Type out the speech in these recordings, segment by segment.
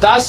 10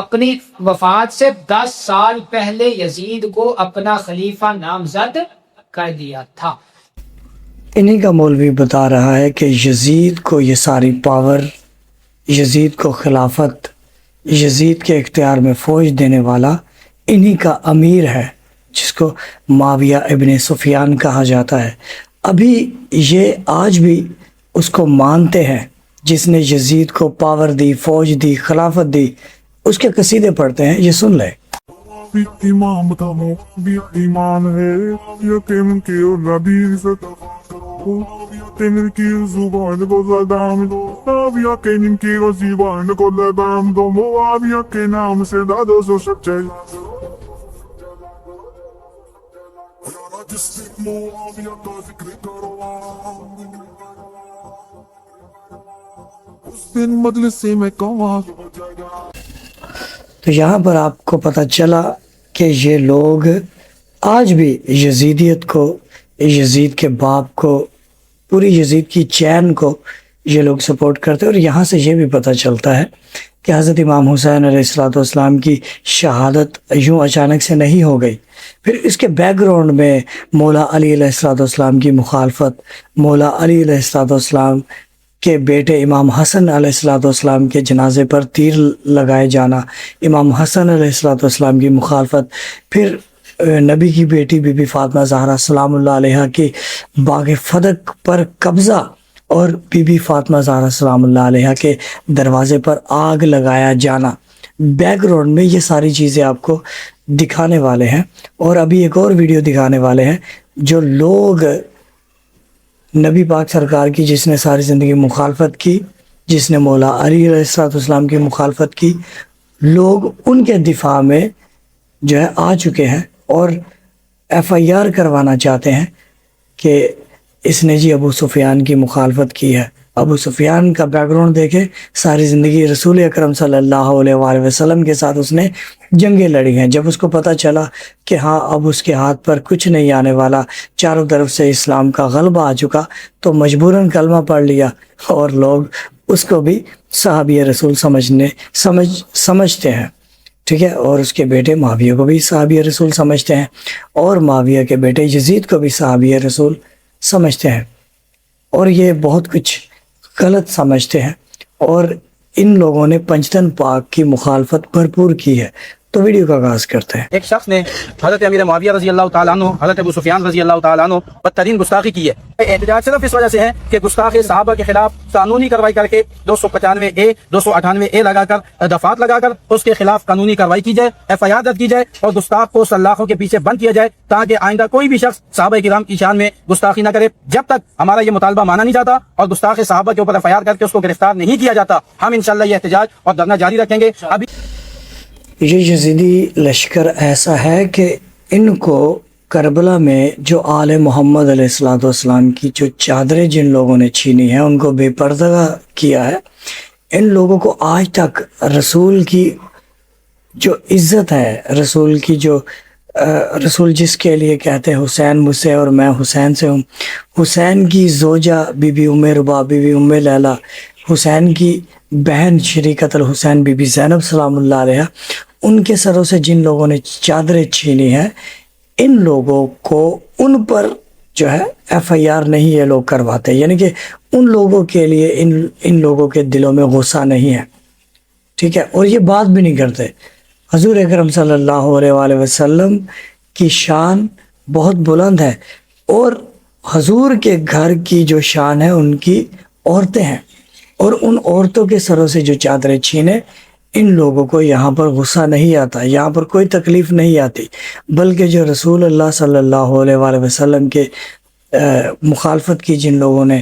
اپنی وفات سے 10 سال پہلے یزید کو اپنا خلیفہ نامزد کر دیا تھا۔ انہی کا مولوی بتا رہا ہے کہ یزید کو یہ ساری پاور، یزید کو خلافت، یزید کے اختیار میں فوج دینے والا انہی کا امیر ہے، جس کو معاویہ ابن سفیان کہا جاتا ہے۔ ابھی یہ آج بھی اس کو مانتے ہیں، جس نے یزید کو پاور دی، فوج دی، خلافت دی، اس کے قصیدے پڑھتے ہیں، یہ سن لے۔ بھی امام تھا وہ بھی ایمان ہے، یقین کی نبی سے یقین کی زبان کو لدام دو، یقین کی زبان کو لدام دو، معاویہ کے نام سے دادو سو سچے جس نے معاویہ کا ذکر کرو اس دن مجلس میں کہاں۔ تو یہاں پر آپ کو پتہ چلا کہ یہ لوگ آج بھی یزیدیت کو، یزید کے باپ کو، پوری یزید کی چین کو یہ لوگ سپورٹ کرتے ہیں۔ اور یہاں سے یہ بھی پتہ چلتا ہے کہ حضرت امام حسین علیہ السلام کی شہادت یوں اچانک سے نہیں ہو گئی۔ پھر اس کے بیک گراؤنڈ میں مولا علی علیہ السلام کی مخالفت، مولا علی علیہ السلام کے بیٹے امام حسن علیہ السلام کے جنازے پر تیر لگائے جانا، امام حسن علیہ السلام کی مخالفت، پھر نبی کی بیٹی بی بی فاطمہ زہرا سلام اللہ علیہ کی باغ فدق پر قبضہ، اور بی بی فاطمہ زہرا سلام اللہ علیہ کے دروازے پر آگ لگایا جانا۔ بیک گراؤنڈ میں یہ ساری چیزیں آپ کو دکھانے والے ہیں، اور ابھی ایک اور ویڈیو دکھانے والے ہیں۔ جو لوگ نبی پاک سرکار کی، جس نے ساری زندگی مخالفت کی، جس نے مولا علی علیہ السلام کی مخالفت کی، لوگ ان کے دفاع میں جو ہے آ چکے ہیں اور ایف آئی آر کروانا چاہتے ہیں کہ اس نے جی ابو سفیان کی مخالفت کی ہے۔ ابو سفیان کا بیک گراؤنڈ دیکھیں، ساری زندگی رسول اکرم صلی اللہ علیہ وآلہ وسلم کے ساتھ اس نے جنگیں لڑی ہیں۔ جب اس کو پتہ چلا کہ ہاں اب اس کے ہاتھ پر کچھ نہیں آنے والا، چاروں طرف سے اسلام کا غلبہ آ چکا، تو مجبوراً کلمہ پڑھ لیا، اور لوگ اس کو بھی صحابی رسول سمجھتے ہیں، ٹھیک ہے، اور اس کے بیٹے معاویہ کو بھی صحابی رسول سمجھتے ہیں، اور معاویہ کے بیٹے یزید کو بھی صحابی رسول سمجھتے ہیں، اور یہ بہت کچھ غلط سمجھتے ہیں، اور ان لوگوں نے پنجتن پاک کی مخالفت بھرپور کی ہے۔ تو ویڈیو کا آغاز کرتے ہیں۔ ایک شخص نے حضرت امیر معاویہ رضی اللہ تعالیٰ عنہ، حضرت ابو سفیان رضی اللہ تعالیٰ عنہ بدترین گستاخی کی ہے۔ احتجاج صرف اس وجہ سے ہے کہ گستاخ صحابہ کے خلاف قانونی کارروائی کر کے 295A 298A لگا کر، دفعات لگا کر اس کے خلاف قانونی کارروائی کی جائے، ایف آئی آر درج کی جائے، اور گستاخ کو سلاخوں کے پیچھے بند کیا جائے، تاکہ آئندہ کوئی بھی شخص صحابہ کرام کی شان میں گستاخی نہ کرے۔ جب تک ہمارا یہ مطالبہ مانا نہیں جاتا اور گستاخ صحابہ کے اوپر ایف آئی آر کر کے اس کو گرفتار نہیں کیا جاتا، ہم انشاءاللہ یہ احتجاج اور دھرنا جاری رکھیں گے۔ ابھی یہ یزیدی لشکر ایسا ہے کہ ان کو کربلا میں جو آل محمد علیہ السلام کی جو چادریں جن لوگوں نے چھینی ہیں، ان کو بے پردہ کیا ہے۔ ان لوگوں کو آج تک رسول کی جو عزت ہے، رسول کی جو رسول جس کے لیے کہتے ہیں حسین مجھ سے اور میں حسین سے ہوں، حسین کی زوجہ بی بی ام ربا، بی بی ام لیلہ، حسین کی بہن شریکت الحسین بی بی زینب سلام اللہ علیہ، ان کے سروں سے جن لوگوں نے چادریں چھینی ہیں، ان لوگوں کو ان پر جو ہے ایف آئی آر نہیں یہ لوگ کرواتے، یعنی کہ ان لوگوں کے لیے ان لوگوں کے دلوں میں غصہ نہیں ہے، ٹھیک ہے، اور یہ بات بھی نہیں کرتے۔ حضور اکرم صلی اللہ علیہ وآلہ وسلم کی شان بہت بلند ہے، اور حضور کے گھر کی جو شان ہے ان کی عورتیں ہیں، اور ان عورتوں کے سروں سے جو چادریں چھینے، ان لوگوں کو یہاں پر غصہ نہیں آتا، یہاں پر کوئی تکلیف نہیں آتی، بلکہ جو رسول اللہ صلی اللہ علیہ وآلہ وسلم کے مخالفت کی جن لوگوں نے،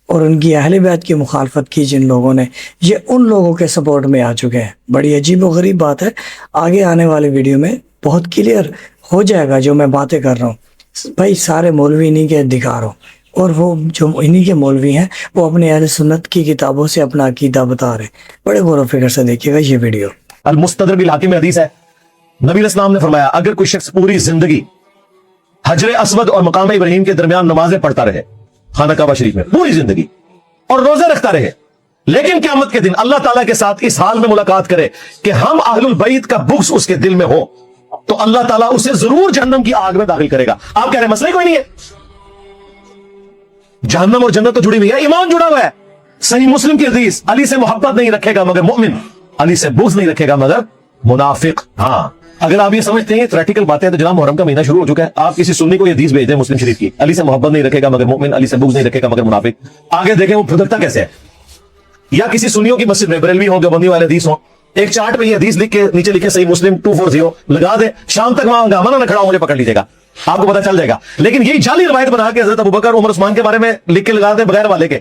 اور ان کی اہل بیت کی مخالفت کی جن لوگوں نے، یہ ان لوگوں کے سپورٹ میں آ چکے ہیں۔ بڑی عجیب و غریب بات ہے، آگے آنے والی ویڈیو میں بہت کلیئر ہو جائے گا جو میں باتیں کر رہا ہوں۔ بھائی سارے مولوی نہیں کے دکھا رہا ہوں، اور وہ جو انہی کے مولوی ہیں وہ اپنے اہل سنت کی کتابوں سے اپنا عقیدہ بتا رہے ہیں۔ بڑے غور و فکر سے دیکھیے گا یہ ویڈیو۔ المستدرک بالحاکم میں حدیث ہے، نبی علیہ السلام نے فرمایا اگر کوئی شخص پوری زندگی حجر اسود اور مقام ابراہیم کے درمیان نمازیں پڑھتا رہے، خانہ کعبہ شریف میں پوری زندگی، اور روزے رکھتا رہے، لیکن قیامت کے دن اللہ تعالیٰ کے ساتھ اس حال میں ملاقات کرے کہ ہم اہل البیت کا بغض اس کے دل میں ہو، تو اللہ تعالیٰ اسے ضرور جہنم کی آگ میں داخل کرے گا۔ آپ کہہ رہے ہیں مسئلہ کوئی نہیں ہے، جہنم اور جنت تو جڑی ہوئی ہے، ایمان جڑا ہوا ہے۔ صحیح مسلم کی حدیث، علی سے محبت نہیں رکھے گا مگر مومن، علی سے بغض نہیں رکھے گا مگر منافق۔ ہاں اگر آپ یہ سمجھتے ہیں تھیوریٹیکل باتیں تو جناب محرم کا مہینہ شروع ہو چکا ہے، آپ کسی سنی کو یہ حدیث بھیج دیں مسلم شریف کی، علی سے محبت نہیں رکھے گا مگر مومن، علی سے بغض نہیں رکھے گا مگر منافق، آگے دیکھیں وہ پھدکتا کیسے ہے۔ یا کسی سنیوں کی مسجد میں بریلوی ہوں، دیوبندی والے حدیث ہوں، ایک چارٹ پہ یہ حدیث لکھ کے نیچے لکھے صحیح مسلم 240 لگا دے، شام تک وہاں گامانہ نہ کھڑا ہو مجھے پکڑ لیجیے گا، آپ کو پتہ چل جائے گا۔ لیکن یہی جعلی روایت بنا کے حضرت ابوبکر عمر عثمان کے بارے میں لکھ کے لگا دے بغیر والے کے،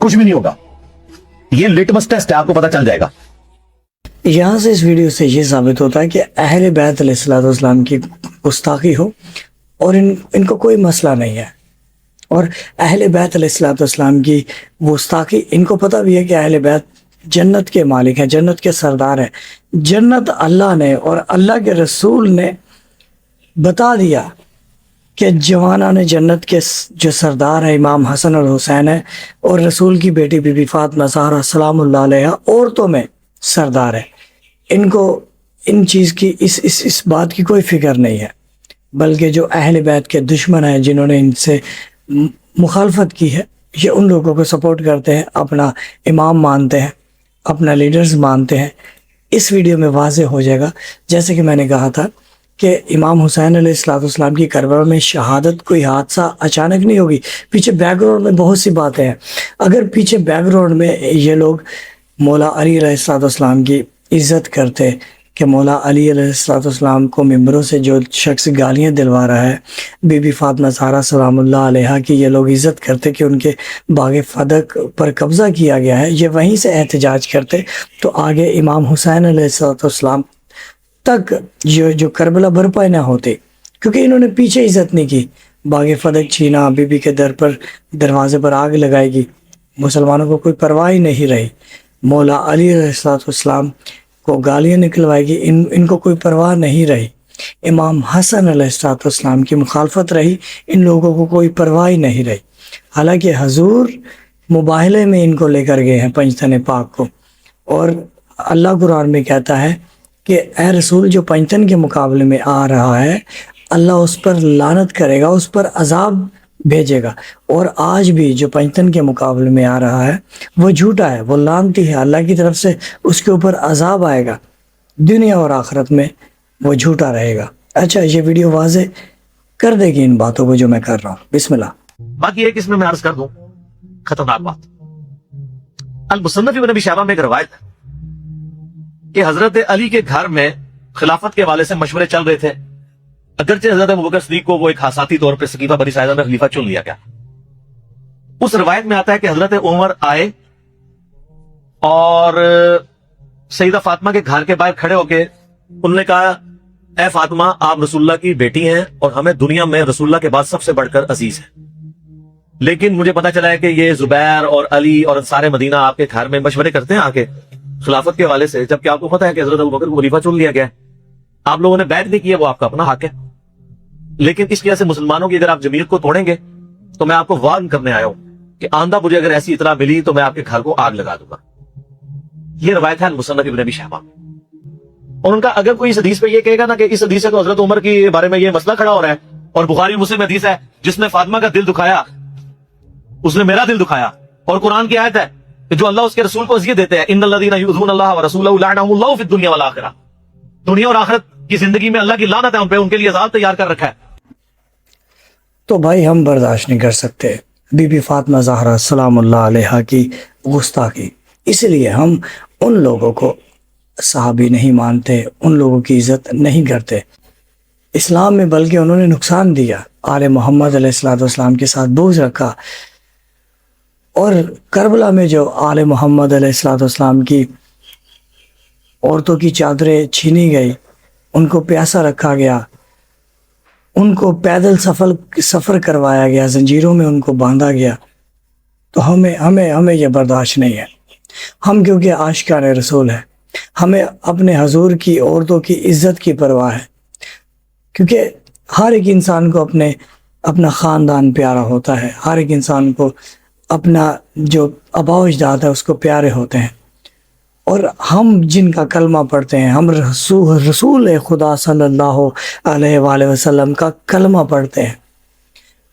کچھ بھی نہیں ہوگا۔ یہ لٹمس ٹیسٹ ہے، آپ کو پتہ چل جائے گا۔ یہاں سے اس ویڈیو سے یہ ثابت ہوتا ہے کہ اہل بیت علیہ الصلوۃ والسلام کی گستاخی ہو اور ان کو کوئی مسئلہ نہیں ہے، اور اہل بیت علیہ الصلوۃ والسلام کی گستاخی، ان کو پتہ بھی ہے کہ اہل بیت جنت کے مالک ہیں، جنت کے سردار ہیں۔ جنت اللہ نے اور اللہ کے رسول نے بتا دیا کہ جوانان جنت کے جو سردار ہیں امام حسن اور حسین ہیں، اور رسول کی بیٹی بی بی فاطمہ زہرا سلام اللہ علیہ عورتوں میں سردار ہے۔ ان کو ان چیز کی اس بات کی کوئی فکر نہیں ہے، بلکہ جو اہل بیت کے دشمن ہیں جنہوں نے ان سے مخالفت کی ہے، یہ ان لوگوں کو سپورٹ کرتے ہیں، اپنا امام مانتے ہیں، اپنا لیڈرز مانتے ہیں۔ اس ویڈیو میں واضح ہو جائے گا، جیسے کہ میں نے کہا تھا کہ امام حسین علیہ الصلوۃ والسلام کی کربلا میں شہادت کوئی حادثہ اچانک نہیں ہوگی، پیچھے بیک گراؤنڈ میں بہت سی باتیں ہیں۔ اگر پیچھے بیک گراؤنڈ میں یہ لوگ مولا علی علیہ الصلوۃ والسلام کی عزت کرتے کہ مولا علی علیہ الصلوۃ والسلام کو ممبروں سے جو شخص گالیاں دلوا رہا ہے، بی بی فاطمہ زہرا سلام اللہ علیہا کی یہ لوگ عزت کرتے کہ ان کے باغ فدق پر قبضہ کیا گیا ہے، یہ وہیں سے احتجاج کرتے، تو آگے امام حسین علیہ الصلوۃ والسلام تک جو کربلا برپا نہ ہوتے، کیونکہ انہوں نے پیچھے عزت نہیں کی، باغ فدق چھینا، بی بی کے در پر دروازے پر آگ لگائے گی، مسلمانوں کو کوئی پرواہ ہی نہیں رہی، مولا علی علیہ الصلوۃ والسلام کو گالیاں نکلوائے گی، ان کو کوئی پرواہ نہیں رہی، امام حسن علیہ الصلوۃ والسلام کی مخالفت رہی، ان لوگوں کو کوئی پرواہ نہیں رہی۔ حالانکہ حضور مباہلے میں ان کو لے کر گئے ہیں پنجتن پاک کو، اور اللہ قرآن میں کہتا ہے کہ اے رسول جو پنجتن کے مقابلے میں آ رہا ہے اللہ اس پر لعنت کرے گا، اس پر عذاب بھیجے گا، اور آج بھی جو پنجتن کے مقابلے میں آ رہا ہے وہ جھوٹا ہے، وہ لعنتی ہے، اللہ کی طرف سے اس کے اوپر عذاب آئے گا، دنیا اور آخرت میں وہ جھوٹا رہے گا۔ اچھا یہ ویڈیو واضح کر دے گی ان باتوں کو جو میں کر رہا ہوں۔ بسم اللہ۔ باقی ایک اس میں عرض کر دوں خطرناک بات، المصنف ابن ابی شیبہ میں ایک روایت ہے کہ حضرت علی کے گھر میں خلافت کے حوالے سے مشورے چل رہے تھے، اگرچہ حضرت ابوبکر صدیق کو وہ ایک حساسی طور پر سقیفہ بنی ساعدہ میں خلیفہ چن لیا گیا۔ اس روایت میں آتا ہے کہ حضرت عمر آئے اور سیدہ فاطمہ کے گھر کے باہر کھڑے ہو کے انہوں نے کہا اے فاطمہ آپ رسول اللہ کی بیٹی ہیں اور ہمیں دنیا میں رسول اللہ کے بعد سب سے بڑھ کر عزیز ہیں، لیکن مجھے پتا چلا ہے کہ یہ زبیر اور علی اور سارے مدینہ آپ کے گھر میں مشورے کرتے ہیں آ کے خلافت کے حوالے سے، جبکہ آپ کو پتا ہے کہ حضرت ابوبکر کو خلیفہ چن لیا گیا ہے، آپ لوگوں نے بیعت نہیں کی ہے، وہ آپ کا اپنا حق ہے، لیکن اس وجہ سے مسلمانوں کی اگر آپ جمعیت کو توڑیں گے تو میں آپ کو وارن کرنے آیا ہوں کہ آئندہ مجھے اگر ایسی اطلاع ملی تو میں آپ کے گھر کو آگ لگا دوں گا۔ یہ روایت ہے مصنف ابن ابی شیبہ، اور ان کا اگر کوئی اس حدیث پہ یہ کہے گا نا کہ اس حدیث سے تو حضرت عمر کے بارے میں یہ مسئلہ کھڑا ہو رہا ہے، اور بخاری مسلم حدیث ہے جس نے فاطمہ کا دل دکھایا اس نے میرا دل دکھایا، اور قرآن کی آیت ہے کہ جو اللہ اس کے رسول کو اذیت دیتے ہیں ان الذین یؤذون اللہ ورسولہ لعنهم اللہ فی الدنیا والآخرہ، دنیا اور آخرت کی زندگی میں اللہ کی لعنت ہے ان پہ، ان کے لیے عذاب تیار کر رکھا ہے۔ تو بھائی ہم برداشت نہیں کر سکتے بی بی فاطمہ زہرا سلام اللہ علیہا کی گستاخی، اس لیے ہم ان لوگوں کو صحابی نہیں مانتے، ان لوگوں کی عزت نہیں کرتے اسلام میں، بلکہ انہوں نے نقصان دیا، آل محمد علیہ الصلوۃ والسلام کے ساتھ بغض رکھا، اور کربلا میں جو آل محمد علیہ الصلوۃ والسلام کی عورتوں کی چادریں چھینی گئی، ان کو پیاسا رکھا گیا، ان کو پیدل سفر کروایا گیا، زنجیروں میں ان کو باندھا گیا، تو ہمیں یہ برداشت نہیں ہے۔ ہم کیونکہ عاشقان رسول ہیں، ہمیں اپنے حضور کی عورتوں کی عزت کی پرواہ ہے، کیونکہ ہر ایک انسان کو اپنا خاندان پیارا ہوتا ہے، ہر ایک انسان کو اپنا جو آبا و اجداد ہے اس کو پیارے ہوتے ہیں، اور ہم جن کا کلمہ پڑھتے ہیں، ہم رسول خدا صلی اللہ علیہ وآلہ وسلم کا کلمہ پڑھتے ہیں۔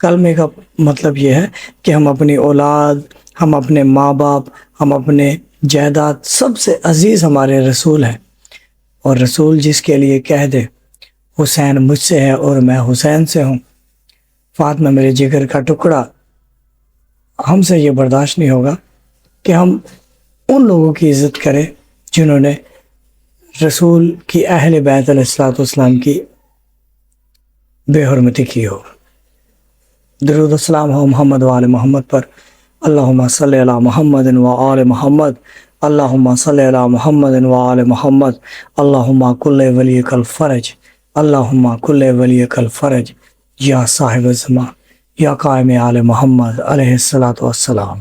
کلمے کا مطلب یہ ہے کہ ہم اپنی اولاد، ہم اپنے ماں باپ، ہم اپنے جائیداد، سب سے عزیز ہمارے رسول ہیں، اور رسول جس کے لیے کہہ دے حسین مجھ سے ہے اور میں حسین سے ہوں، فاطمہ میرے جگر کا ٹکڑا، ہم سے یہ برداشت نہیں ہوگا کہ ہم ان لوگوں کی عزت کریں جنہوں نے رسول کی اہل بیت علیہ الصلوۃ والسلام کی بے حرمتی کی ہو۔ درود السلام ہو محمد و آل محمد پر، اللہم صلی علی محمد و آل محمد، اللہم صلی علی محمد و آل محمد، اللہم کل ولیک الفرج، اللہم کل ولیک الفرج، یا صاحب الزمان، یا قائم آل محمد علیہ الصلوۃ والسلام۔